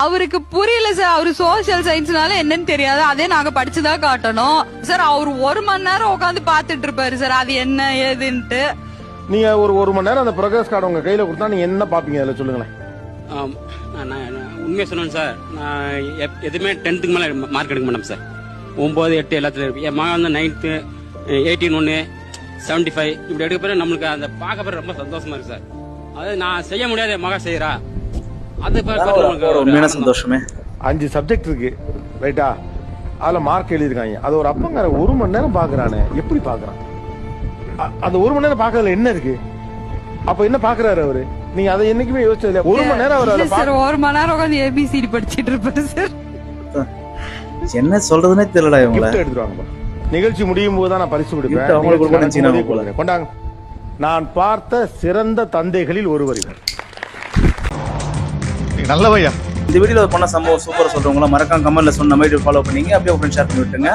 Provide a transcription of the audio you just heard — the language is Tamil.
அவருக்கு புரியல சார். அவரு சோசியல் சயின்ஸ்னால என்னன்னு தெரியாது. அதே நாங்க படிச்சுதான் காட்டணும் சார். அவர் 1 மணி நேரம் உட்காந்து பாத்துட்டு இருப்பாரு சார், அது என்ன ஏதுன்ட்டு. நீங்க ஒரு மணி நேரம் அந்த ப்ரோக்ரஸ் கார்டு உங்க கையில கொடுத்தா நீங்க என்ன பாப்பீங்க அதுல சொல்லுங்களேன். உண்மையை சொன்னேன் சார். நான் எதுவுமே 10th மேல மார்க் எடுக்க மாட்டேன் சார். 9, 8 எல்லாத்துலயும் இருக்கு. என் மகன் வந்து 9th 18 75 இப்படி எடுக்க பிறகு நம்மளுக்கு அந்த பார்க்க பிறகு ரொம்ப சந்தோஷமா இருக்கு சார். அது நான் செய்ய முடியாத என் மகன் செய்யறா, அது உண்மையான சந்தோஷமே. 5 சப்ஜெக்ட் இருக்கு ரைட்டா, அதுல மார்க் எழுதிருக்காங்க. அது ஒரு அப்பங்கார 1 மணி நேரம் பாக்குறானே, எப்படி பாக்குறான்? அந்த 1 மணி நேரம் பாக்குறதுல என்ன இருக்கு? அப்ப என்ன பாக்குறாரு அவரு? நீங்க அதை என்னைக்குமே யோசிச்சது 1 மணி நேரம் அவர் சார் 1 மணி நேரம் உட்காந்து ABCD படிச்சிட்டு இருப்பாரு சார். என்ன சொல்றதுன்னே தெரியல. இவங்க எடுத்துருவாங்க. நிகழ்ச்சி முடியும் போது தான் நான் பரிசு அவங்களுக்கு கொடுப்பேன். கொண்டாங்க. நான் பார்த்த சிறந்த தந்தைகளில் ஒருவர் இவர். நல்லவையா. இந்த வீடியோல பண்ண சம்பவம் சூப்பர் சொல்றவங்க மறக்காம கமெண்ட்ல சொன்ன மாதிரி ஃபாலோ பண்ணீங்க. அப்படியே ஃப்ரெண்ட் ஷேர் பண்ணி விட்டுங்க.